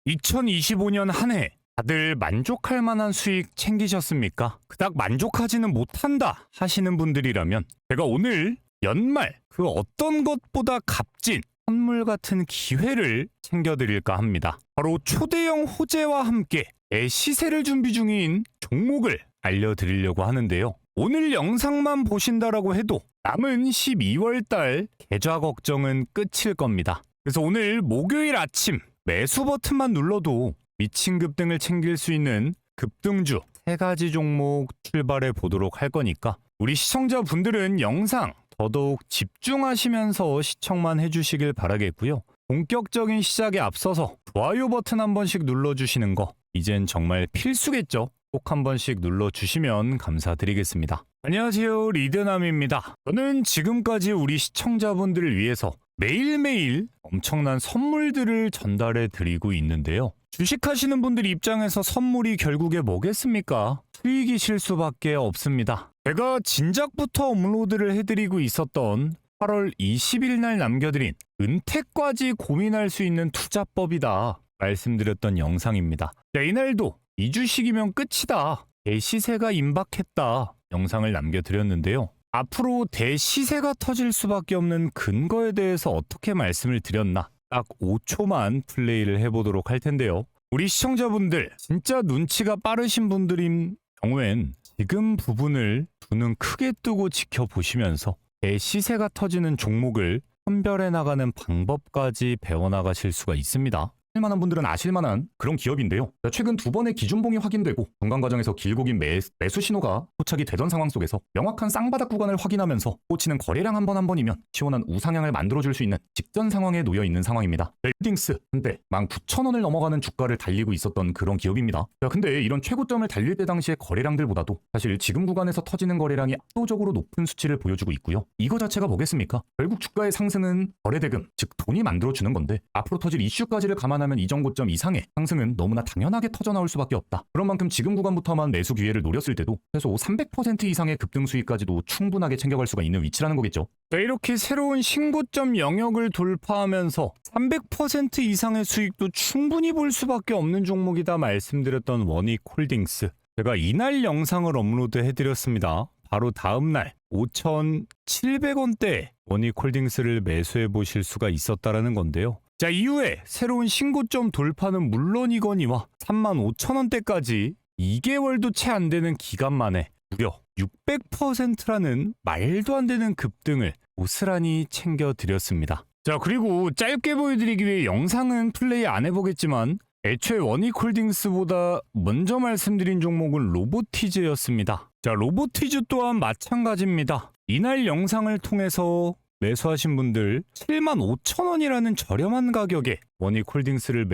2025년 한 해 다들 만족할 만한 수익 챙기셨습니까? 그닥 만족하지는 못한다 하시는 분들이라면 제가 오늘 연말 그 어떤 것보다 값진 선물 같은 기회를 챙겨드릴까 합니다. 바로 초대형 호재와 함께 시세를 준비 중인 종목을 알려드리려고 하는데요. 오늘 영상만 보신다라고 해도 남은 12월달 계좌 걱정은 끝일 겁니다. 그래서 오늘 목요일 아침 매수 버튼만 눌러도 미친 급등을 챙길 수 있는 급등주 3가지 종목 출발해 보도록 할 거니까 우리 시청자분들은 영상 더더욱 집중하시면서 시청만 해주시길 바라겠고요. 본격적인 시작에 앞서서 좋아요 버튼 한 번씩 눌러주시는 거 이젠 정말 필수겠죠? 꼭 한 번씩 눌러주시면 감사드리겠습니다. 안녕하세요, 리드남입니다. 저는 지금까지 우리 시청자분들을 위해서 매일매일 엄청난 선물들을 전달해 드리고 있는데요. 주식하시는 분들 입장에서 선물이 결국에 뭐겠습니까? 수익이실 수밖에 없습니다. 제가 진작부터 업로드를 해드리고 있었던 8월 20일 날 남겨드린 은퇴까지 고민할 수 있는 투자법이다 말씀드렸던 영상입니다. 이날도 이 주식이면 끝이다, 대시세가 임박했다 영상을 남겨드렸는데요. 앞으로 대시세가 터질 수밖에 없는 근거에 대해서 어떻게 말씀을 드렸나 딱 5초만 플레이를 해보도록 할 텐데요. 우리 시청자분들 진짜 눈치가 빠르신 분들인 경우엔 지금 부분을 두 눈 크게 뜨고 지켜보시면서 대시세가 터지는 종목을 선별해 나가는 방법까지 배워나가실 수가 있습니다. 만한 분들은 아실만한 그런 기업인데요. 최근 2번의 기준봉이 확인되고 중간 과정에서 길고 긴 매수 신호가 포착이 되던 상황 속에서 명확한 쌍바닥 구간을 확인하면서 꽂히는 거래량 한 번이면 시원한 우상향을 만들어줄 수 있는 직전 상황에 놓여 있는 상황입니다. 홀딩스 한때 19,000원을 넘어가는 주가를 달리고 있었던 그런 기업입니다. 근데 이런 최고점을 달릴 때 당시의 거래량들보다도 사실 지금 구간에서 터지는 거래량이 압도적으로 높은 수치를 보여주고 있고요. 이거 자체가 뭐겠습니까? 결국 주가의 상승은 거래대금, 즉 돈이 만들어주는 건데 앞으로 터질 이슈까지를 감안하면 이전 고점 이상의 상승은 너무나 당연하게 터져나올 수밖에 없다. 그런 만큼 지금 구간부터만 매수 기회를 노렸을 때도 최소 300% 이상의 급등 수익까지도 충분하게 챙겨갈 수가 있는 위치라는 거겠죠. 이렇게 새로운 신고점 영역을 돌파하면서 300% 이상의 수익도 충분히 볼 수밖에 없는 종목이다 말씀드렸던 원익홀딩스, 제가 이날 영상을 업로드 해드렸습니다. 바로 다음날 5,700원대 원익홀딩스를 매수해 보실 수가 있었다라는 건데요. 이후에 새로운 신고점 돌파는 물론이거니와 35,000원대까지 2개월도 채 안 되는 기간 만에 무려 600%라는 말도 안 되는 급등을 고스란히 챙겨드렸습니다. 그리고 짧게 보여드리기 위해 영상은 플레이 안 해보겠지만 애초에 원익홀딩스보다 먼저 말씀드린 종목은 로보티즈였습니다. 로보티즈 또한 마찬가지입니다. 이날 영상을 통해서 매수하신 분들 75,000원이라는 저렴한 가격에 원익홀딩스를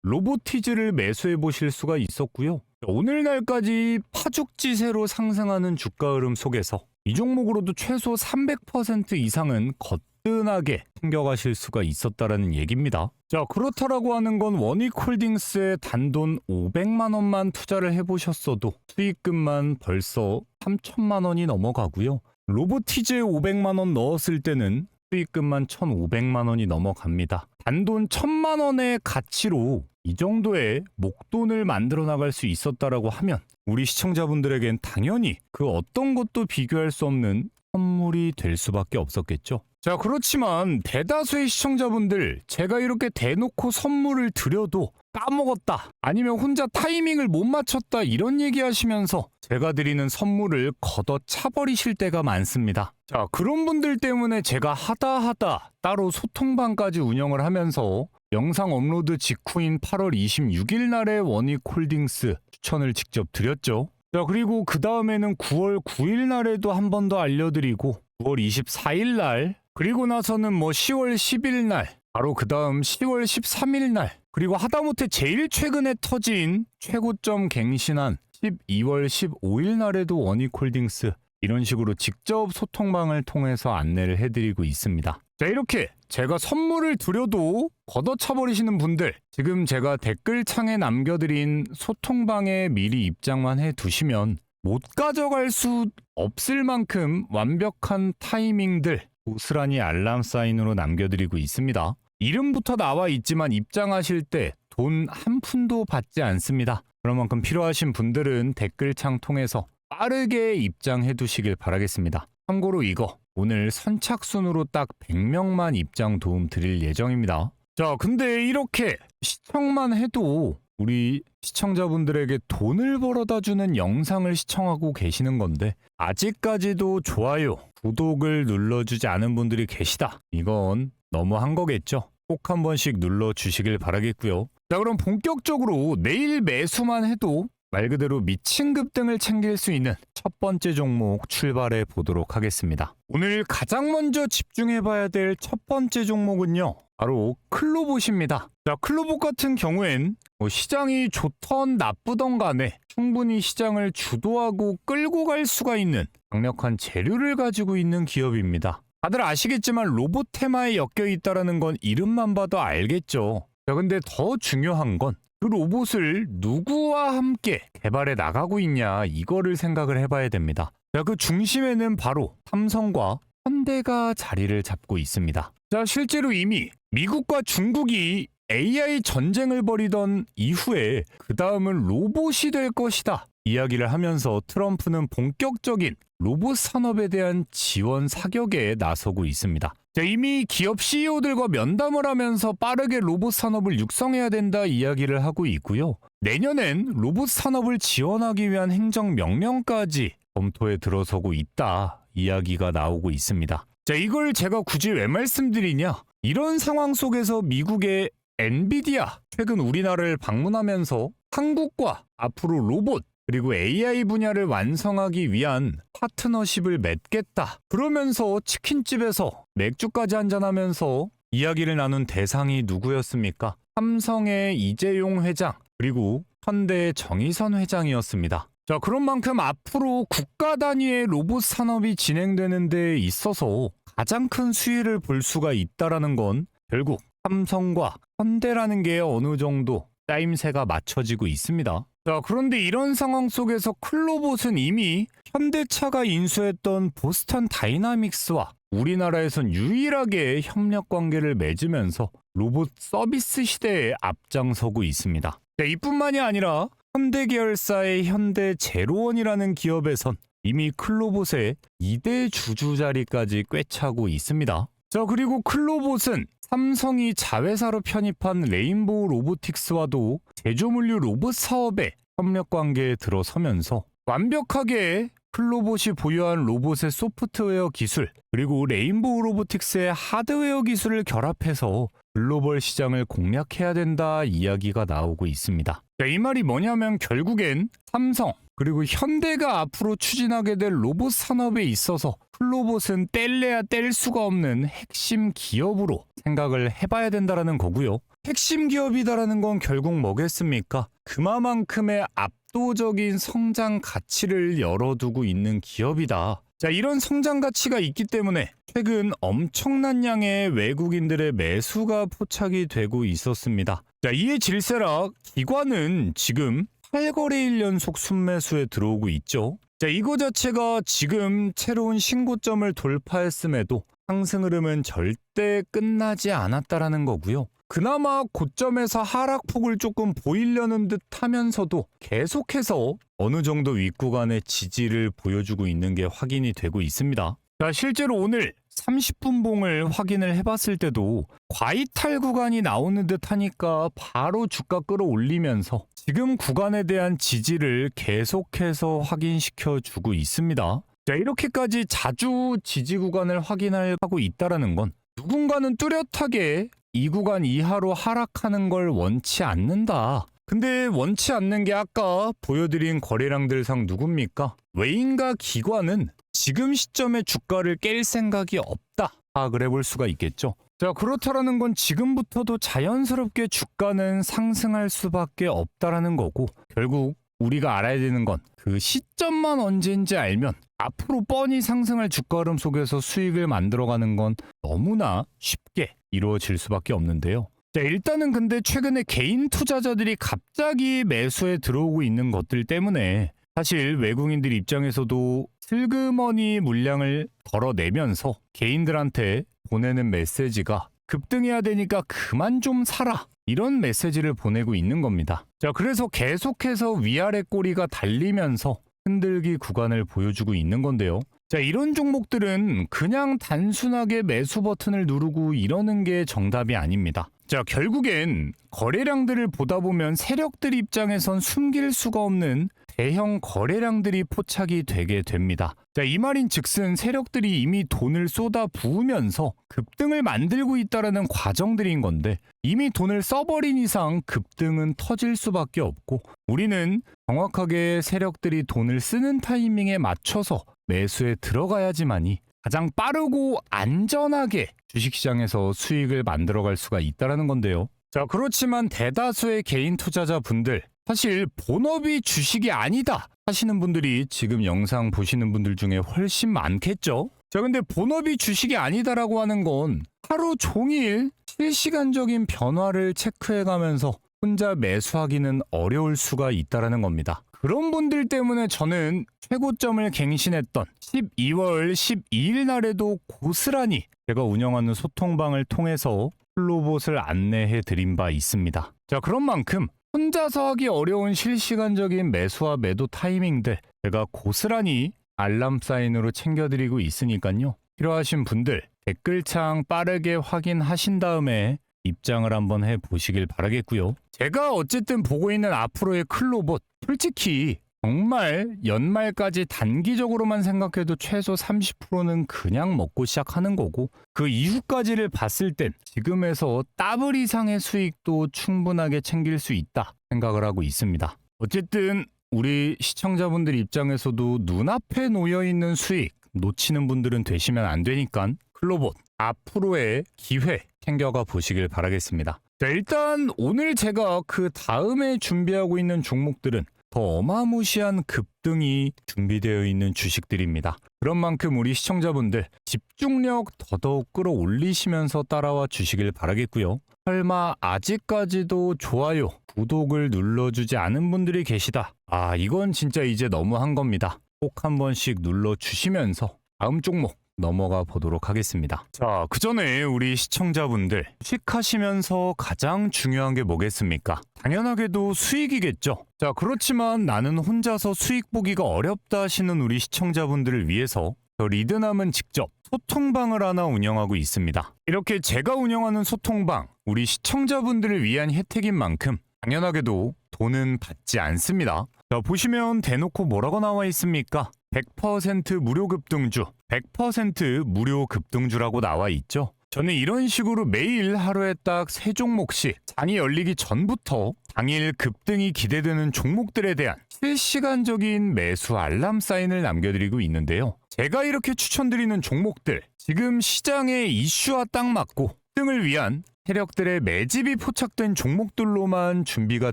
로보티즈를 매수해 보실 수가 있었고요. 오늘날까지 파죽지세로 상승하는 주가 흐름 속에서 이 종목으로도 최소 300% 이상은 거뜬하게 챙겨가실 수가 있었다라는 얘기입니다. 그렇다라고 하는 건 원익홀딩스에 단돈 500만 원만 투자를 해보셨어도 수익금만 벌써 3천만 원이 넘어가고요. 로보티즈에 500만 원 넣었을 때는 수익금만 1,500만 원이 넘어갑니다. 단돈 1,000만 원의 가치로 이 정도의 목돈을 만들어 나갈 수 있었다라고 하면 우리 시청자분들에겐 당연히 그 어떤 것도 비교할 수 없는 선물이 될 수밖에 없었겠죠. 그렇지만 대다수의 시청자분들, 제가 이렇게 대놓고 선물을 드려도 까먹었다, 아니면 혼자 타이밍을 못 맞췄다 이런 얘기하시면서 제가 드리는 선물을 걷어차버리실 때가 많습니다. 그런 분들 때문에 제가 하다 따로 소통방까지 운영을 하면서 영상 업로드 직후인 8월 26일 날에 원익홀딩스 추천을 직접 드렸죠. 그리고 그 다음에는 9월 9일 날에도 한 번 더 알려드리고 9월 24일 날, 그리고 나서는 10월 10일 날, 바로 그 다음 10월 13일 날, 그리고 하다못해 제일 최근에 터진 최고점 갱신한 12월 15일 날에도 원익홀딩스 이런 식으로 직접 소통방을 통해서 안내를 해드리고 있습니다. 이렇게 제가 선물을 드려도 걷어차버리시는 분들, 지금 제가 댓글창에 남겨드린 소통방에 미리 입장만 해두시면 못 가져갈 수 없을 만큼 완벽한 타이밍들 고스란히 알람 사인으로 남겨드리고 있습니다. 이름부터 나와 있지만 입장하실 때 돈 한 푼도 받지 않습니다. 그런 만큼 필요하신 분들은 댓글창 통해서 빠르게 입장해 두시길 바라겠습니다. 참고로 이거 오늘 선착순으로 딱 100명만 입장 도움 드릴 예정입니다. 자, 근데 이렇게 시청만 해도 우리 시청자분들에게 돈을 벌어다 주는 영상을 시청하고 계시는 건데 아직까지도 좋아요, 구독을 눌러주지 않은 분들이 계시다. 이건 너무한 거겠죠? 꼭 한 번씩 눌러주시길 바라겠고요. 자, 그럼 본격적으로 내일 매수만 해도 말 그대로 미친 급등을 챙길 수 있는 첫 번째 종목 출발해 보도록 하겠습니다. 오늘 가장 먼저 집중해 봐야 될 첫 번째 종목은요, 바로 클로봇입니다. 자, 클로봇 같은 경우엔 시장이 좋던 나쁘던 간에 충분히 시장을 주도하고 끌고 갈 수가 있는 강력한 재료를 가지고 있는 기업입니다. 다들 아시겠지만 로봇 테마에 엮여 있다는 건 이름만 봐도 알겠죠. 자, 근데 더 중요한 건 그 로봇을 누구와 함께 개발해 나가고 있냐, 이거를 생각을 해봐야 됩니다. 자, 그 중심에는 바로 삼성과 현대가 자리를 잡고 있습니다. 자, 실제로 이미 미국과 중국이 AI 전쟁을 벌이던 이후에 그 다음은 로봇이 될 것이다 이야기를 하면서 트럼프는 본격적인 로봇 산업에 대한 지원 사격에 나서고 있습니다. 자, 이미 기업 CEO들과 면담을 하면서 빠르게 로봇 산업을 육성해야 된다 이야기를 하고 있고요. 내년엔 로봇 산업을 지원하기 위한 행정명령까지 검토에 들어서고 있다 이야기가 나오고 있습니다. 자, 이걸 제가 굳이 왜 말씀드리냐? 이런 상황 속에서 미국의 엔비디아 최근 우리나라를 방문하면서 한국과 앞으로 로봇 그리고 AI 분야를 완성하기 위한 파트너십을 맺겠다. 그러면서 치킨집에서 맥주까지 한잔하면서 이야기를 나눈 대상이 누구였습니까? 삼성의 이재용 회장 그리고 현대의 정의선 회장이었습니다. 자, 그런 만큼 앞으로 국가 단위의 로봇 산업이 진행되는 데 있어서 가장 큰 수혜를 볼 수가 있다라는 건 결국 삼성과 현대라는 게 어느 정도 짜임새가 맞춰지고 있습니다. 자, 그런데 이런 상황 속에서 클로봇은 이미 현대차가 인수했던 보스턴 다이나믹스와 우리나라에선 유일하게 협력 관계를 맺으면서 로봇 서비스 시대에 앞장서고 있습니다. 자, 이뿐만이 아니라 현대 계열사의 현대 제로원이라는 기업에선 이미 클로봇의 2대 주주 자리까지 꿰차고 있습니다. 자, 그리고 클로봇은 삼성이 자회사로 편입한 레인보우 로보틱스와도 제조물류 로봇 사업에 협력 관계에 들어서면서 완벽하게 클로봇이 보유한 로봇의 소프트웨어 기술 그리고 레인보우 로보틱스의 하드웨어 기술을 결합해서 글로벌 시장을 공략해야 된다 이야기가 나오고 있습니다. 자, 이 말이 뭐냐면 결국엔 삼성 그리고 현대가 앞으로 추진하게 될 로봇 산업에 있어서 클로봇은 뗄래야 뗄 수가 없는 핵심 기업으로 생각을 해봐야 된다는 거고요. 핵심 기업이다라는 건 결국 뭐겠습니까? 그만큼의 압도적인 성장 가치를 열어두고 있는 기업이다. 자, 이런 성장 가치가 있기 때문에 최근 엄청난 양의 외국인들의 매수가 포착이 되고 있었습니다. 자, 이에 질세락 기관은 지금 8거래일 연속 순매수에 들어오고 있죠. 자, 이거 자체가 지금 새로운 신고점을 돌파했음에도 상승 흐름은 절대 끝나지 않았다라는 거고요. 그나마 고점에서 하락폭을 조금 보이려는 듯 하면서도 계속해서 어느 정도 윗구간의 지지를 보여주고 있는 게 확인이 되고 있습니다. 자, 실제로 오늘 30분 봉을 확인을 해봤을 때도 과이탈 구간이 나오는 듯 하니까 바로 주가 끌어올리면서 지금 구간에 대한 지지를 계속해서 확인시켜 주고 있습니다. 자, 이렇게까지 자주 지지 구간을 확인하고 있다는 건 누군가는 뚜렷하게 이 구간 이하로 하락하는 걸 원치 않는다. 근데 원치 않는 게 아까 보여드린 거래량들상 누굽니까? 외인과 기관은 지금 시점에 주가를 깰 생각이 없다 파악을 해볼 수가 있겠죠. 자, 그렇다라는 건 지금부터도 자연스럽게 주가는 상승할 수밖에 없다라는 거고, 결국 우리가 알아야 되는 건 그 시점만 언제인지 알면 앞으로 뻔히 상승할 주가 흐름 속에서 수익을 만들어가는 건 너무나 쉽게 이루어질 수밖에 없는데요. 자, 일단은 근데 최근에 개인 투자자들이 갑자기 매수에 들어오고 있는 것들 때문에 사실 외국인들 입장에서도 슬그머니 물량을 덜어내면서 개인들한테 보내는 메시지가 급등해야 되니까 그만 좀 사라, 이런 메시지를 보내고 있는 겁니다. 자, 그래서 계속해서 위아래 꼬리가 달리면서 흔들기 구간을 보여주고 있는 건데요. 자, 이런 종목들은 그냥 단순하게 매수 버튼을 누르고 이러는 게 정답이 아닙니다. 자, 결국엔 거래량들을 보다 보면 세력들 입장에선 숨길 수가 없는 대형 거래량들이 포착이 되게 됩니다. 자, 이 말인 즉슨 세력들이 이미 돈을 쏟아 부으면서 급등을 만들고 있다라는 과정들인 건데, 이미 돈을 써버린 이상 급등은 터질 수밖에 없고, 우리는 정확하게 세력들이 돈을 쓰는 타이밍에 맞춰서 매수에 들어가야지만이 가장 빠르고 안전하게 주식시장에서 수익을 만들어갈 수가 있다는 건데요. 자, 그렇지만 대다수의 개인 투자자분들, 사실 본업이 주식이 아니다 하시는 분들이 지금 영상 보시는 분들 중에 훨씬 많겠죠? 자, 근데 본업이 주식이 아니다라고 하는 건 하루 종일 실시간적인 변화를 체크해가면서 혼자 매수하기는 어려울 수가 있다는 겁니다. 그런 분들 때문에 저는 최고점을 갱신했던 12월 12일 날에도 고스란히 제가 운영하는 소통방을 통해서 플로봇을 안내해 드린 바 있습니다. 자, 그런 만큼 혼자서 하기 어려운 실시간적인 매수와 매도 타이밍들 제가 고스란히 알람 사인으로 챙겨드리고 있으니까요. 필요하신 분들 댓글창 빠르게 확인하신 다음에 입장을 한번 해보시길 바라겠고요. 제가 어쨌든 보고 있는 앞으로의 클로봇, 솔직히 정말 연말까지 단기적으로만 생각해도 최소 30%는 그냥 먹고 시작하는 거고, 그 이후까지를 봤을 땐 지금에서 더블 이상의 수익도 충분하게 챙길 수 있다 생각을 하고 있습니다. 어쨌든 우리 시청자분들 입장에서도 눈앞에 놓여있는 수익 놓치는 분들은 되시면 안 되니까 클로봇 앞으로의 기회 챙겨가 보시길 바라겠습니다. 자, 일단 오늘 제가 그 다음에 준비하고 있는 종목들은 더 어마무시한 급등이 준비되어 있는 주식들입니다. 그런 만큼 우리 시청자분들 집중력 더더욱 끌어올리시면서 따라와 주시길 바라겠고요. 설마 아직까지도 좋아요, 구독을 눌러주지 않은 분들이 계시다. 이건 진짜 이제 너무한 겁니다. 꼭 한 번씩 눌러주시면서 다음 종목 넘어가 보도록 하겠습니다. 자, 그 전에 우리 시청자분들 주식하시면서 가장 중요한 게 뭐겠습니까? 당연하게도 수익이겠죠. 자, 그렇지만 나는 혼자서 수익 보기가 어렵다 하시는 우리 시청자분들을 위해서 저 리드남은 직접 소통방을 하나 운영하고 있습니다. 이렇게 제가 운영하는 소통방, 우리 시청자분들을 위한 혜택인 만큼 당연하게도 돈은 받지 않습니다. 자, 보시면 대놓고 뭐라고 나와 있습니까? 100% 무료 급등주, 100% 무료 급등주라고 나와 있죠. 저는 이런 식으로 매일 하루에 딱 3종목씩 장이 열리기 전부터 당일 급등이 기대되는 종목들에 대한 실시간적인 매수 알람 사인을 남겨드리고 있는데요. 제가 이렇게 추천드리는 종목들, 지금 시장의 이슈와 딱 맞고 급등을 위한 세력들의 매집이 포착된 종목들로만 준비가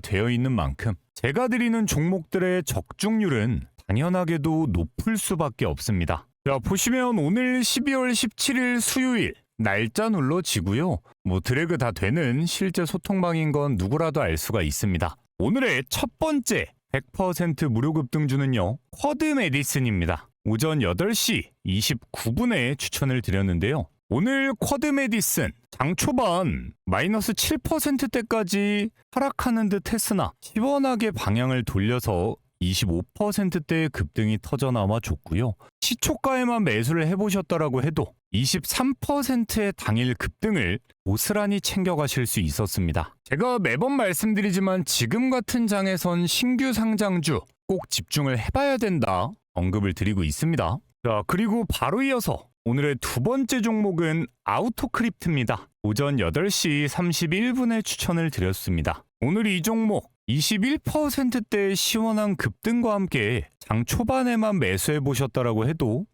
되어 있는 만큼 제가 드리는 종목들의 적중률은 당연하게도 높을 수밖에 없습니다. 자, 보시면 오늘 12월 17일 수요일 날짜 눌러지고요. 드래그 다 되는 실제 소통방인 건 누구라도 알 수가 있습니다. 오늘의 첫 번째 100% 무료 급등주는요, 쿼드 메디슨입니다. 오전 8시 29분에 추천을 드렸는데요. 오늘 쿼드 메디슨 장 초반 마이너스 7%대까지 하락하는 듯 했으나 시원하게 방향을 돌려서 25%대의 급등이 터져나와 줬고요. 시초가에만 매수를 해보셨더라고 해도 23%의 당일 급등을 고스란히 챙겨가실 수 있었습니다. 제가 매번 말씀드리지만 지금 같은 장에선 신규 상장주 꼭 집중을 해봐야 된다 언급을 드리고 있습니다. 자, 그리고 바로 이어서 오늘의 두 번째 종목은 아우토크립트입니다. 오전 8시 31분에 추천을 드렸습니다. 오늘 이 종목 21%대의 시원한 급등과 함께 장 초반에만 매수해 보셨다라고 해도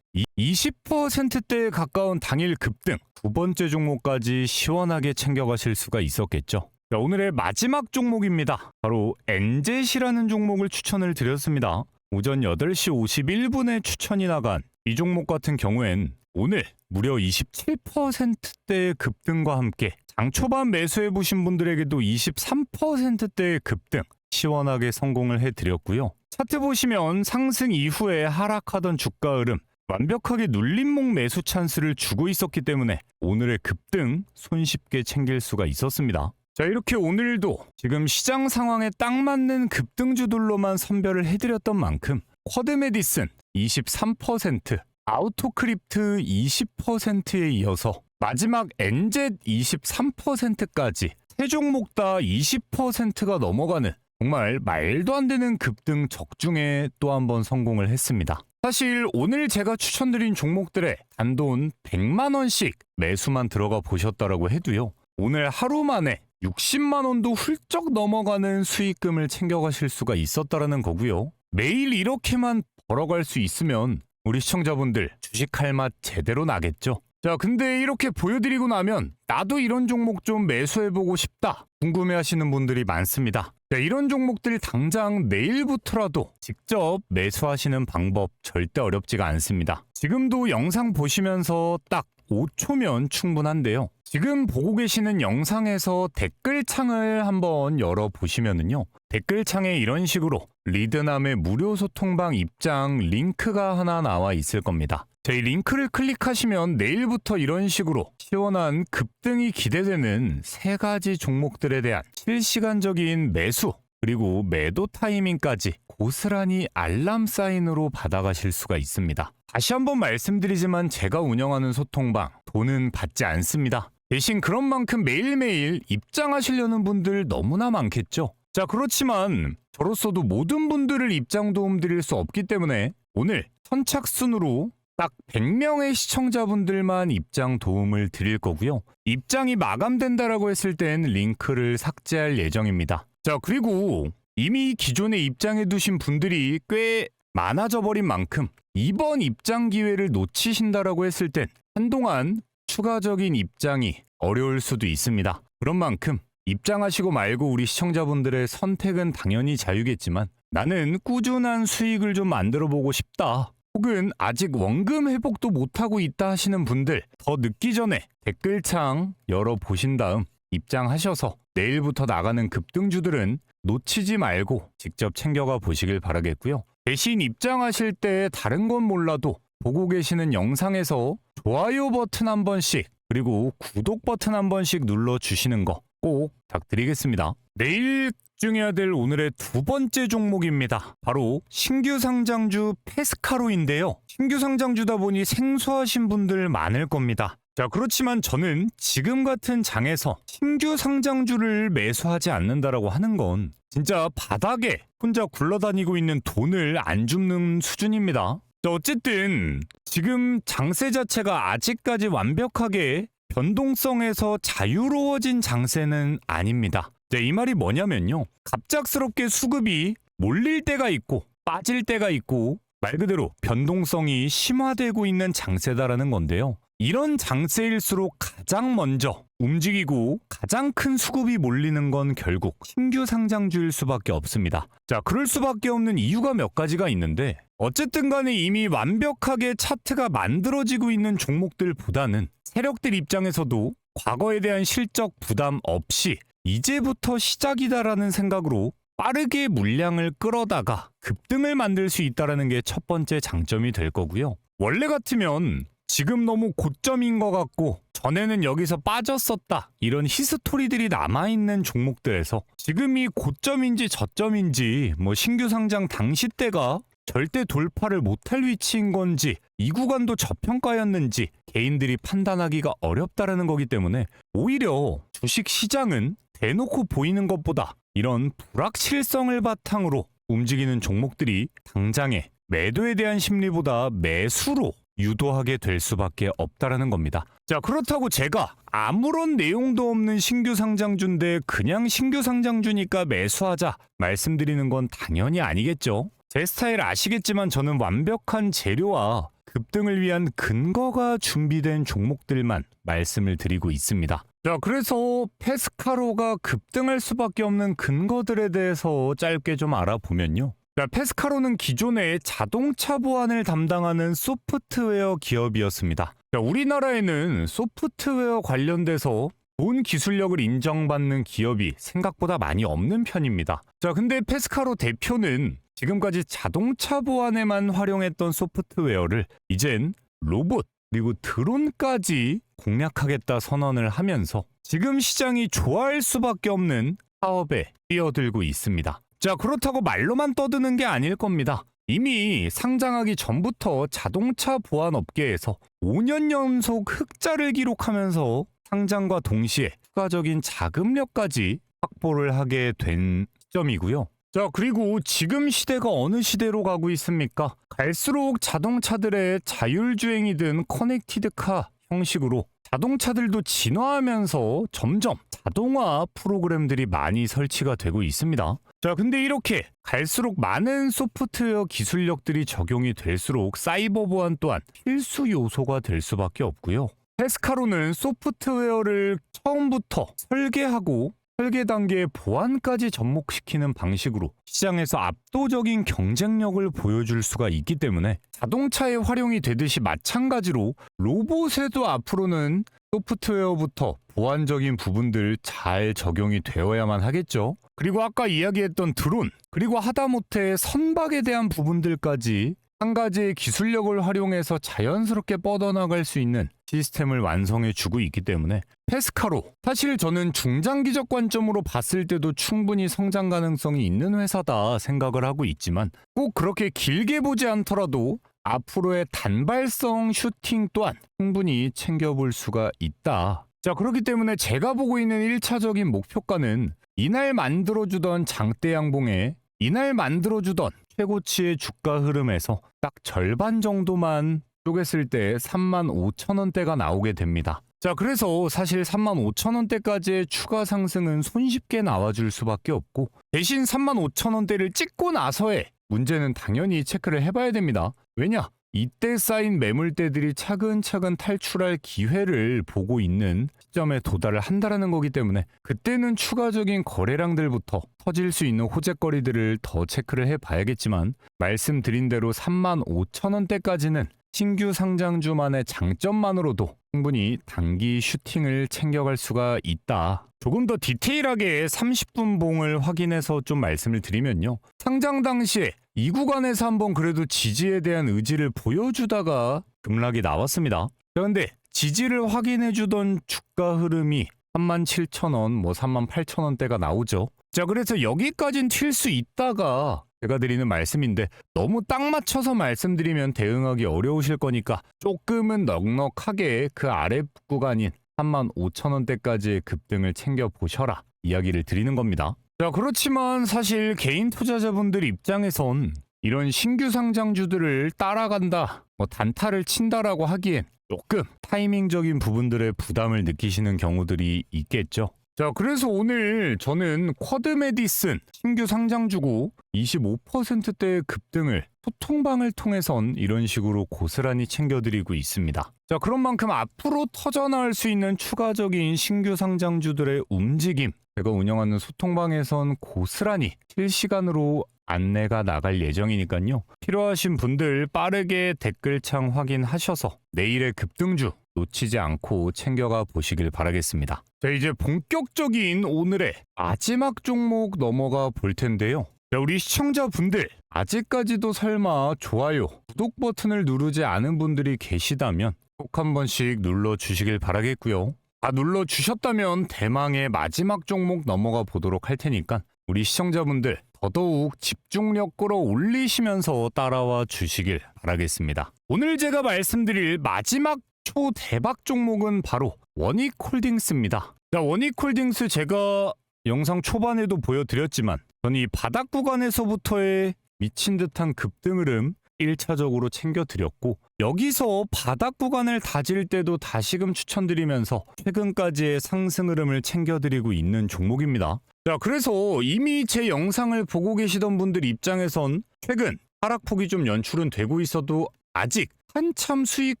20%대에 가까운 당일 급등, 두 번째 종목까지 시원하게 챙겨가실 수가 있었겠죠. 자, 오늘의 마지막 종목입니다. 바로 엔젯이라는 종목을 추천을 드렸습니다. 오전 8시 51분에 추천이 나간 이 종목 같은 경우엔 오늘 무려 27%대의 급등과 함께 장 초반 매수해 보신 분들에게도 23%대의 급등 시원하게 성공을 해드렸고요. 차트 보시면 상승 이후에 하락하던 주가 흐름 완벽하게 눌림목 매수 찬스를 주고 있었기 때문에 오늘의 급등 손쉽게 챙길 수가 있었습니다. 자, 이렇게 오늘도 지금 시장 상황에 딱 맞는 급등주들로만 선별을 해드렸던 만큼 쿼드 메디슨 23%, 아우토크립트 20%에 이어서 마지막 NZ 23%까지 세 종목 다 20%가 넘어가는 정말 말도 안 되는 급등 적중에 또 한 번 성공을 했습니다. 사실 오늘 제가 추천드린 종목들에 단돈 100만 원씩 매수만 들어가 보셨다라고 해도요. 오늘 하루 만에 60만 원도 훌쩍 넘어가는 수익금을 챙겨가실 수가 있었다라는 거고요. 매일 이렇게만 벌어갈 수 있으면 우리 시청자분들 주식할 맛 제대로 나겠죠. 자, 근데 이렇게 보여드리고 나면 나도 이런 종목 좀 매수해보고 싶다 궁금해하시는 분들이 많습니다. 자, 이런 종목들 당장 내일부터라도 직접 매수하시는 방법 절대 어렵지가 않습니다. 지금도 영상 보시면서 딱 5초면 충분한데요. 지금 보고 계시는 영상에서 댓글창을 한번 열어보시면은요. 댓글창에 이런 식으로 리드남의 무료 소통방 입장 링크가 하나 나와 있을 겁니다. 이 링크를 클릭하시면 내일부터 이런 식으로 시원한 급등이 기대되는 세 가지 종목들에 대한 실시간적인 매수 그리고 매도 타이밍까지 고스란히 알람 사인으로 받아가실 수가 있습니다. 다시 한번 말씀드리지만 제가 운영하는 소통방 돈은 받지 않습니다. 대신 그런 만큼 매일매일 입장하시려는 분들 너무나 많겠죠. 자, 그렇지만 저로서도 모든 분들을 입장 도움 드릴 수 없기 때문에 오늘 선착순으로 딱 100명의 시청자분들만 입장 도움을 드릴 거고요. 입장이 마감된다라고 했을 땐 링크를 삭제할 예정입니다. 자, 그리고 이미 기존에 입장해 두신 분들이 꽤 많아져 버린 만큼 이번 입장 기회를 놓치신다라고 했을 땐 한동안 추가적인 입장이 어려울 수도 있습니다. 그런 만큼 입장하시고 말고 우리 시청자분들의 선택은 당연히 자유겠지만 나는 꾸준한 수익을 좀 만들어 보고 싶다. 혹은 아직 원금 회복도 못하고 있다 하시는 분들 더 늦기 전에 댓글창 열어보신 다음 입장하셔서 내일부터 나가는 급등주들은 놓치지 말고 직접 챙겨가 보시길 바라겠고요. 대신 입장하실 때 다른 건 몰라도 보고 계시는 영상에서 좋아요 버튼 한 번씩 그리고 구독 버튼 한 번씩 눌러주시는 거 꼭 부탁드리겠습니다. 내일 집중해야 될 오늘의 두 번째 종목입니다. 바로 신규 상장주 페스카로인데요. 신규 상장주다 보니 생소하신 분들 많을 겁니다. 자, 그렇지만 저는 지금 같은 장에서 신규 상장주를 매수하지 않는다라고 하는 건 진짜 바닥에 혼자 굴러다니고 있는 돈을 안 줍는 수준입니다. 자, 어쨌든 지금 장세 자체가 아직까지 완벽하게 변동성에서 자유로워진 장세는 아닙니다. 네, 이 말이 뭐냐면요. 갑작스럽게 수급이 몰릴 때가 있고 빠질 때가 있고 말 그대로 변동성이 심화되고 있는 장세다라는 건데요. 이런 장세일수록 가장 먼저 움직이고 가장 큰 수급이 몰리는 건 결국 신규 상장주일 수밖에 없습니다. 자, 그럴 수밖에 없는 이유가 몇 가지가 있는데 어쨌든 간에 이미 완벽하게 차트가 만들어지고 있는 종목들보다는 세력들 입장에서도 과거에 대한 실적 부담 없이 이제부터 시작이다라는 생각으로 빠르게 물량을 끌어다가 급등을 만들 수 있다는 게 첫 번째 장점이 될 거고요. 원래 같으면 지금 너무 고점인 것 같고 전에는 여기서 빠졌었다 이런 히스토리들이 남아있는 종목들에서 지금이 고점인지 저점인지 신규 상장 당시 때가 절대 돌파를 못할 위치인 건지 이 구간도 저평가였는지 개인들이 판단하기가 어렵다라는 거기 때문에 오히려 주식 시장은 대놓고 보이는 것보다 이런 불확실성을 바탕으로 움직이는 종목들이 당장에 매도에 대한 심리보다 매수로 유도하게 될 수밖에 없다라는 겁니다. 자, 그렇다고 제가 아무런 내용도 없는 신규 상장주인데 그냥 신규 상장주니까 매수하자 말씀드리는 건 당연히 아니겠죠. 제 스타일 아시겠지만 저는 완벽한 재료와 급등을 위한 근거가 준비된 종목들만 말씀을 드리고 있습니다. 자, 그래서 페스카로가 급등할 수밖에 없는 근거들에 대해서 짧게 좀 알아보면요. 자, 페스카로는 기존에 자동차 보안을 담당하는 소프트웨어 기업이었습니다. 자, 우리나라에는 소프트웨어 관련돼서 좋은 기술력을 인정받는 기업이 생각보다 많이 없는 편입니다. 자, 근데 페스카로 대표는 지금까지 자동차 보안에만 활용했던 소프트웨어를 이젠 로봇 그리고 드론까지 공략하겠다 선언을 하면서 지금 시장이 좋아할 수밖에 없는 사업에 뛰어들고 있습니다. 자, 그렇다고 말로만 떠드는 게 아닐 겁니다. 이미 상장하기 전부터 자동차 보안 업계에서 5년 연속 흑자를 기록하면서 상장과 동시에 추가적인 자금력까지 확보를 하게 된 시점이고요. 자, 그리고 지금 시대가 어느 시대로 가고 있습니까? 갈수록 자동차들의 자율주행이든 커넥티드카 형식으로 자동차들도 진화하면서 점점 자동화 프로그램들이 많이 설치가 되고 있습니다. 자, 근데 이렇게 갈수록 많은 소프트웨어 기술력들이 적용이 될수록 사이버 보안 또한 필수 요소가 될 수밖에 없고요. 페스카로는 소프트웨어를 처음부터 설계하고 설계 단계의 보안까지 접목시키는 방식으로 시장에서 압도적인 경쟁력을 보여줄 수가 있기 때문에 자동차에 활용이 되듯이 마찬가지로 로봇에도 앞으로는 소프트웨어부터 보안적인 부분들 잘 적용이 되어야만 하겠죠. 그리고 아까 이야기했던 드론, 그리고 하다못해 선박에 대한 부분들까지 한 가지의 기술력을 활용해서 자연스럽게 뻗어나갈 수 있는 시스템을 완성해 주고 있기 때문에 페스카로, 사실 저는 중장기적 관점으로 봤을 때도 충분히 성장 가능성이 있는 회사다 생각을 하고 있지만 꼭 그렇게 길게 보지 않더라도 앞으로의 단발성 슈팅 또한 충분히 챙겨볼 수가 있다. 자, 그렇기 때문에 제가 보고 있는 1차적인 목표가는 이날 만들어주던 장대 양봉에 이날 만들어주던 최고치의 주가 흐름에서 딱 절반 정도만 쪼갰을 때 35,000원대가 나오게 됩니다. 자, 그래서 사실 35,000원대까지의 추가 상승은 손쉽게 나와줄 수밖에 없고 대신 35,000원대를 찍고 나서의 문제는 당연히 체크를 해봐야 됩니다. 왜냐? 이때 쌓인 매물대들이 차근차근 탈출할 기회를 보고 있는 시점에 도달을 한다는 거기 때문에 그때는 추가적인 거래량들부터 터질 수 있는 호재거리들을 더 체크를 해봐야겠지만 말씀드린 대로 35,000원대까지는 신규 상장주만의 장점만으로도 충분히 단기 슈팅을 챙겨갈 수가 있다. 조금 더 디테일하게 30분 봉을 확인해서 좀 말씀을 드리면요. 상장 당시에 이 구간에서 한번 그래도 지지에 대한 의지를 보여주다가 급락이 나왔습니다. 그런데 지지를 확인해주던 주가 흐름이 37,000원, 38,000원대가 나오죠. 자, 그래서 여기까진 튈 수 있다가 제가 드리는 말씀인데 너무 딱 맞춰서 말씀드리면 대응하기 어려우실 거니까 조금은 넉넉하게 그 아래 구간인 35,000원대까지의 급등을 챙겨보셔라 이야기를 드리는 겁니다. 자, 그렇지만 사실 개인 투자자분들 입장에선 이런 신규 상장주들을 따라간다, 단타를 친다라고 하기엔 조금 타이밍적인 부분들의 부담을 느끼시는 경우들이 있겠죠. 자, 그래서 오늘 저는 쿼드메디슨 신규 상장주고 25%대의 급등을 소통방을 통해선 이런 식으로 고스란히 챙겨드리고 있습니다. 자, 그런 만큼 앞으로 터져나올 수 있는 추가적인 신규 상장주들의 움직임, 제가 운영하는 소통방에선 고스란히 실시간으로 안내가 나갈 예정이니까요. 필요하신 분들 빠르게 댓글창 확인하셔서 내일의 급등주 놓치지 않고 챙겨가 보시길 바라겠습니다. 자, 이제 본격적인 오늘의 마지막 종목 넘어가 볼 텐데요. 자, 우리 시청자분들 아직까지도 설마 좋아요, 구독 버튼을 누르지 않은 분들이 계시다면 꼭 한 번씩 눌러주시길 바라겠고요. 다 눌러주셨다면 대망의 마지막 종목 넘어가 보도록 할 테니까 우리 시청자분들 더더욱 집중력 끌어올리시면서 따라와 주시길 바라겠습니다. 오늘 제가 말씀드릴 마지막 초대박 종목은 바로 원익홀딩스입니다. 자, 원익홀딩스 제가 영상 초반에도 보여드렸지만 저는 이 바닥 구간에서부터의 미친 듯한 급등 흐름 1차적으로 챙겨드렸고 여기서 바닥 구간을 다질 때도 다시금 추천드리면서 최근까지의 상승 흐름을 챙겨드리고 있는 종목입니다. 자, 그래서 이미 제 영상을 보고 계시던 분들 입장에선 최근 하락폭이 좀 연출은 되고 있어도 아직 한참 수익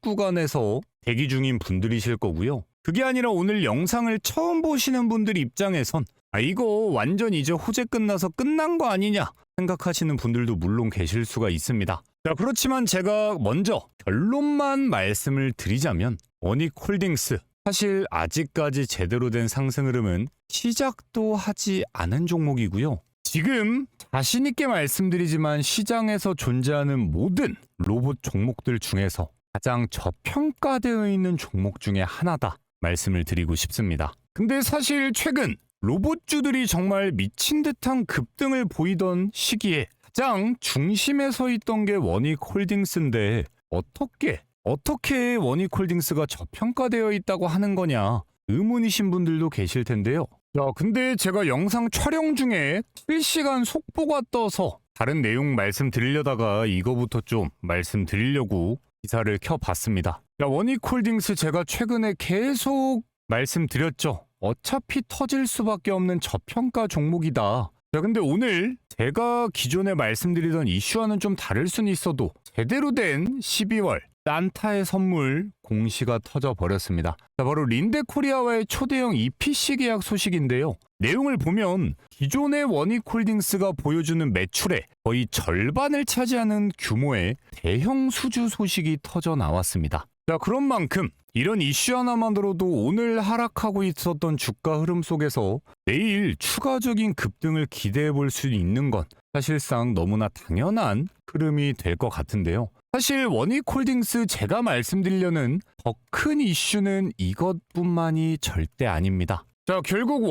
구간에서 대기 중인 분들이실 거고요. 그게 아니라 오늘 영상을 처음 보시는 분들 입장에선 이거 완전 이제 호재 끝나서 끝난 거 아니냐 생각하시는 분들도 물론 계실 수가 있습니다. 자, 그렇지만 제가 먼저 결론만 말씀을 드리자면 원익홀딩스 사실 아직까지 제대로 된 상승 흐름은 시작도 하지 않은 종목이고요. 지금 자신있게 말씀드리지만 시장에서 존재하는 모든 로봇 종목들 중에서 가장 저평가되어 있는 종목 중에 하나다 말씀을 드리고 싶습니다. 근데 사실 최근 로봇주들이 정말 미친 듯한 급등을 보이던 시기에 가장 중심에 서 있던 게 워닉홀딩스인데 어떻게 워닉홀딩스가 저평가되어 있다고 하는 거냐 의문이신 분들도 계실 텐데요. 자, 근데 제가 영상 촬영 중에 실시간 속보가 떠서 다른 내용 말씀드리려다가 이거부터 좀 말씀드리려고 기사를 켜봤습니다. 자, 워닉홀딩스 제가 최근에 계속 말씀드렸죠. 어차피 터질 수밖에 없는 저평가 종목이다. 자, 근데 오늘 제가 기존에 말씀드리던 이슈와는 좀 다를 수는 있어도 제대로 된 12월 산타의 선물 공시가 터져버렸습니다. 자, 바로 린데코리아와의 초대형 EPC 계약 소식인데요. 내용을 보면 기존의 워닉홀딩스가 보여주는 매출의 거의 절반을 차지하는 규모의 대형 수주 소식이 터져 나왔습니다. 자, 그런 만큼 이런 이슈 하나만으로도 오늘 하락하고 있었던 주가 흐름 속에서 내일 추가적인 급등을 기대해 볼 수 있는 건 사실상 너무나 당연한 흐름이 될 것 같은데요. 사실 워닉홀딩스 제가 말씀드리려는 더 큰 이슈는 이것뿐만이 절대 아닙니다. 자, 결국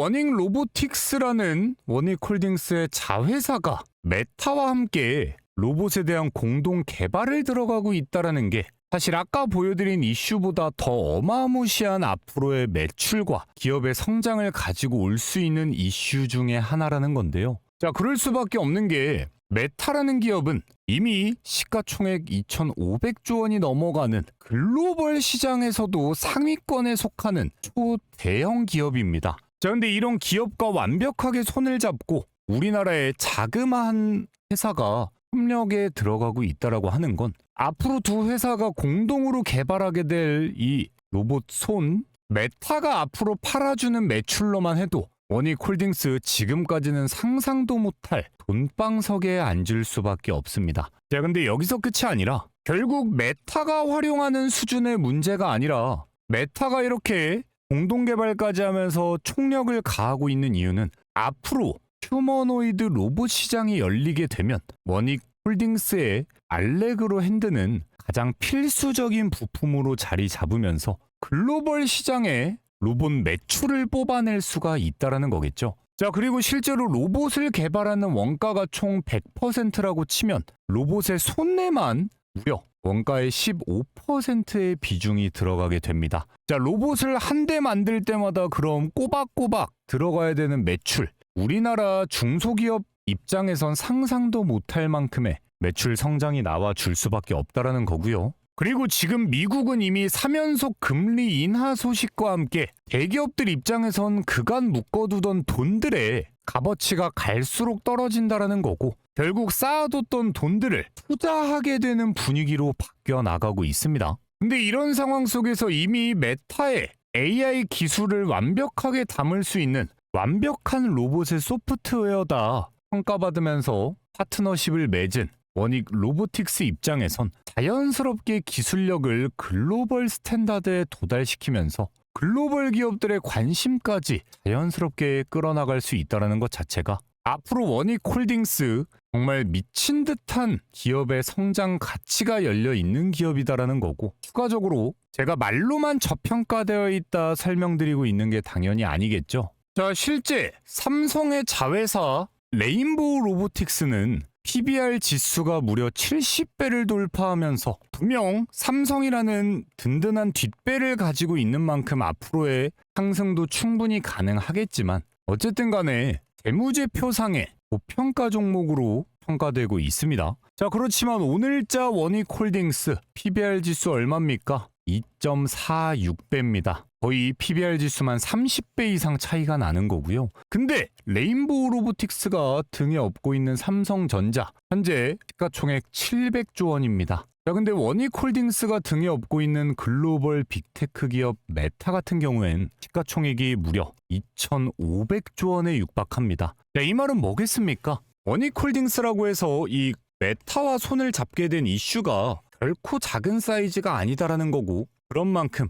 워닝로보틱스라는 워닉홀딩스의 자회사가 메타와 함께 로봇에 대한 공동 개발을 들어가고 있다는 게 사실 아까 보여드린 이슈보다 더 어마무시한 앞으로의 매출과 기업의 성장을 가지고 올 수 있는 이슈 중에 하나라는 건데요. 자, 그럴 수밖에 없는 게 메타라는 기업은 이미 시가총액 2,500조 원이 넘어가는 글로벌 시장에서도 상위권에 속하는 초대형 기업입니다. 자, 근데 이런 기업과 완벽하게 손을 잡고 우리나라의 자그마한 회사가 협력에 들어가고 있다라고 하는 건 앞으로 두 회사가 공동으로 개발하게 될 이 로봇 손 메타가 앞으로 팔아주는 매출로만 해도 워닉홀딩스 지금까지는 상상도 못할 돈방석에 앉을 수밖에 없습니다. 자, 근데 여기서 끝이 아니라 결국 메타가 활용하는 수준의 문제가 아니라 메타가 이렇게 공동개발까지 하면서 총력을 가하고 있는 이유는 앞으로 휴머노이드 로봇 시장이 열리게 되면 워닉홀딩스의 알레그로 핸드는 가장 필수적인 부품으로 자리 잡으면서 글로벌 시장에 로봇 매출을 뽑아낼 수가 있다라는 거겠죠. 자, 그리고 실제로 로봇을 개발하는 원가가 총 100%라고 치면 로봇의 손내만 무려 원가의 15%의 비중이 들어가게 됩니다. 자, 로봇을 한 대 만들 때마다 그럼 꼬박꼬박 들어가야 되는 매출, 우리나라 중소기업 입장에선 상상도 못할 만큼의 매출 성장이 나와 줄 수밖에 없다라는 거고요. 그리고 지금 미국은 이미 3연속 금리 인하 소식과 함께 대기업들 입장에선 그간 묶어두던 돈들의 값어치가 갈수록 떨어진다라는 거고 결국 쌓아뒀던 돈들을 투자하게 되는 분위기로 바뀌어 나가고 있습니다. 근데 이런 상황 속에서 이미 메타의 AI 기술을 완벽하게 담을 수 있는 완벽한 로봇의 소프트웨어다 평가받으면서 파트너십을 맺은 워닉로보틱스 입장에선 자연스럽게 기술력을 글로벌 스탠다드에 도달시키면서 글로벌 기업들의 관심까지 자연스럽게 끌어나갈 수 있다는 것 자체가 앞으로 워닉홀딩스 정말 미친 듯한 기업의 성장 가치가 열려 있는 기업이다라는 거고 추가적으로 제가 말로만 저평가되어 있다 설명드리고 있는 게 당연히 아니겠죠. 자, 실제 삼성의 자회사 레인보우 로보틱스는 PBR 지수가 무려 70배를 돌파하면서 분명 삼성이라는 든든한 뒷배를 가지고 있는 만큼 앞으로의 상승도 충분히 가능하겠지만 어쨌든 간에 재무제표상의 고평가 종목으로 평가되고 있습니다. 자, 그렇지만 오늘자 워닉홀딩스 PBR 지수 얼마입니까? 2.46배입니다. 거의 PBR 지수만 30배 이상 차이가 나는 거고요. 근데 레인보우 로보틱스가 등에 업고 있는 삼성전자 현재 시가총액 700조 원입니다. 자, 근데 워닉홀딩스가 등에 업고 있는 글로벌 빅테크 기업 메타 같은 경우엔 시가총액이 무려 2,500조 원에 육박합니다. 자, 이 말은 뭐겠습니까? 워닉홀딩스라고 해서 이 메타와 손을 잡게 된 이슈가 결코 작은 사이즈가 아니다라는 거고 그런 만큼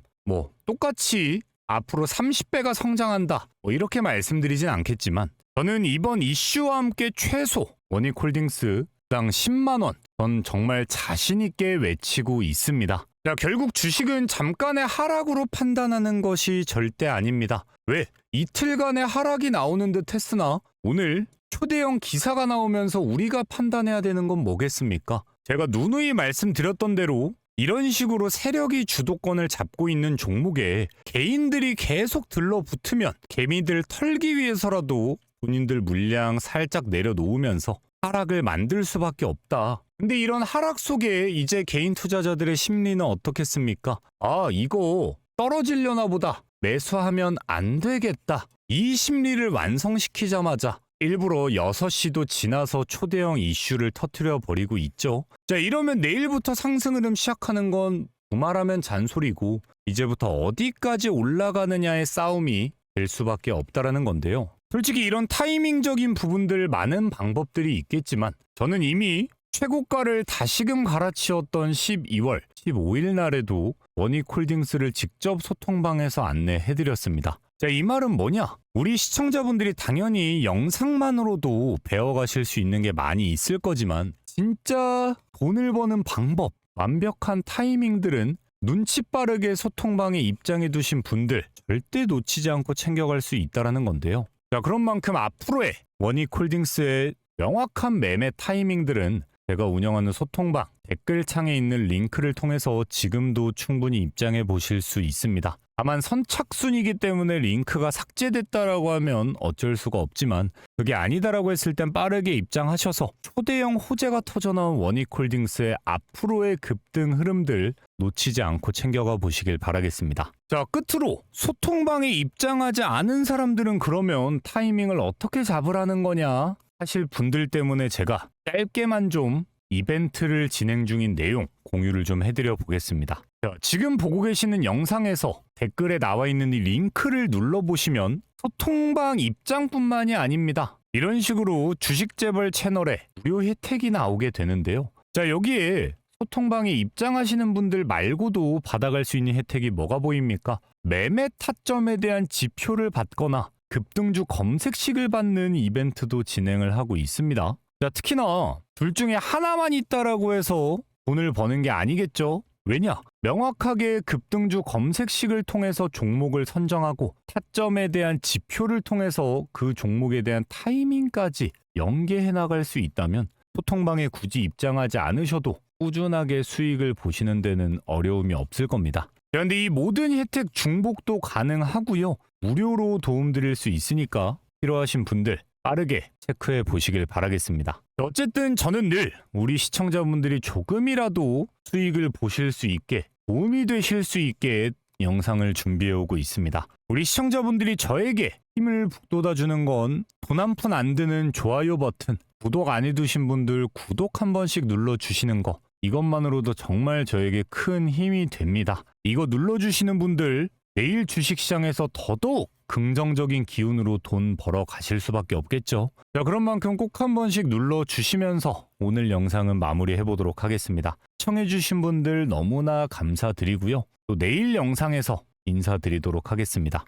똑같이 앞으로 30배가 성장한다 이렇게 말씀드리진 않겠지만 저는 이번 이슈와 함께 최소 워닉홀딩스 당 10만 원 전 정말 자신 있게 외치고 있습니다. 자, 결국 주식은 잠깐의 하락으로 판단하는 것이 절대 아닙니다. 왜? 이틀간의 하락이 나오는 듯 했으나 오늘 초대형 기사가 나오면서 우리가 판단해야 되는 건 뭐겠습니까? 제가 누누이 말씀드렸던 대로 이런 식으로 세력이 주도권을 잡고 있는 종목에 개인들이 계속 들러붙으면 개미들 털기 위해서라도 본인들 물량 살짝 내려놓으면서 하락을 만들 수밖에 없다. 근데 이런 하락 속에 이제 개인 투자자들의 심리는 어떻겠습니까? 아, 이거 떨어지려나 보다. 매수하면 안 되겠다. 이 심리를 완성시키자마자 일부러 6시도 지나서 초대형 이슈를 터뜨려 버리고 있죠. 자, 이러면 내일부터 상승 흐름 시작하는 건 두말하면 잔소리고 이제부터 어디까지 올라가느냐의 싸움이 될 수밖에 없다라는 건데요. 솔직히 이런 타이밍적인 부분들 많은 방법들이 있겠지만 저는 이미 최고가를 다시금 갈아치웠던 12월 15일 날에도 원익홀딩스를 직접 소통방에서 안내해드렸습니다. 자, 이 말은 뭐냐? 우리 시청자분들이 당연히 영상만으로도 배워가실 수 있는 게 많이 있을 거지만 진짜 돈을 버는 방법, 완벽한 타이밍들은 눈치 빠르게 소통방에 입장해 두신 분들 절대 놓치지 않고 챙겨갈 수 있다는 건데요. 자, 그런 만큼 앞으로의 원익홀딩스의 명확한 매매 타이밍들은 제가 운영하는 소통방 댓글창에 있는 링크를 통해서 지금도 충분히 입장해 보실 수 있습니다. 다만 선착순이기 때문에 링크가 삭제됐다라고 하면 어쩔 수가 없지만 그게 아니다라고 했을 땐 빠르게 입장하셔서 초대형 호재가 터져나온 원익홀딩스의 앞으로의 급등 흐름들 놓치지 않고 챙겨가 보시길 바라겠습니다. 자, 끝으로 소통방에 입장하지 않은 사람들은 그러면 타이밍을 어떻게 잡으라는 거냐 하실 분들 때문에 제가 짧게만 좀 이벤트를 진행 중인 내용 공유를 좀 해드려 보겠습니다. 자, 지금 보고 계시는 영상에서 댓글에 나와 있는 이 링크를 눌러보시면 소통방 입장뿐만이 아닙니다. 이런 식으로 주식재벌 채널에 무료 혜택이 나오게 되는데요. 자, 여기에 소통방에 입장하시는 분들 말고도 받아갈 수 있는 혜택이 뭐가 보입니까? 매매 타점에 대한 지표를 받거나 급등주 검색식을 받는 이벤트도 진행을 하고 있습니다. 자, 특히나 둘 중에 하나만 있다라고 해서 돈을 버는 게 아니겠죠? 왜냐? 명확하게 급등주 검색식을 통해서 종목을 선정하고 타점에 대한 지표를 통해서 그 종목에 대한 타이밍까지 연계해 나갈 수 있다면 소통방에 굳이 입장하지 않으셔도 꾸준하게 수익을 보시는 데는 어려움이 없을 겁니다. 그런데 이 모든 혜택 중복도 가능하고요. 무료로 도움드릴 수 있으니까 필요하신 분들 빠르게 체크해 보시길 바라겠습니다. 어쨌든 저는 늘 우리 시청자분들이 조금이라도 수익을 보실 수 있게 도움이 되실 수 있게 영상을 준비해 오고 있습니다. 우리 시청자분들이 저에게 힘을 북돋아 주는 건 돈 한 푼 안 드는 좋아요 버튼, 구독 안 해두신 분들 구독 한 번씩 눌러주시는 거 이것만으로도 정말 저에게 큰 힘이 됩니다. 이거 눌러주시는 분들 내일 주식시장에서 더더욱 긍정적인 기운으로 돈 벌어 가실 수밖에 없겠죠. 자, 그런 만큼 꼭 한 번씩 눌러주시면서 오늘 영상은 마무리해 보도록 하겠습니다. 시청해주신 분들 너무나 감사드리고요. 또 내일 영상에서 인사드리도록 하겠습니다.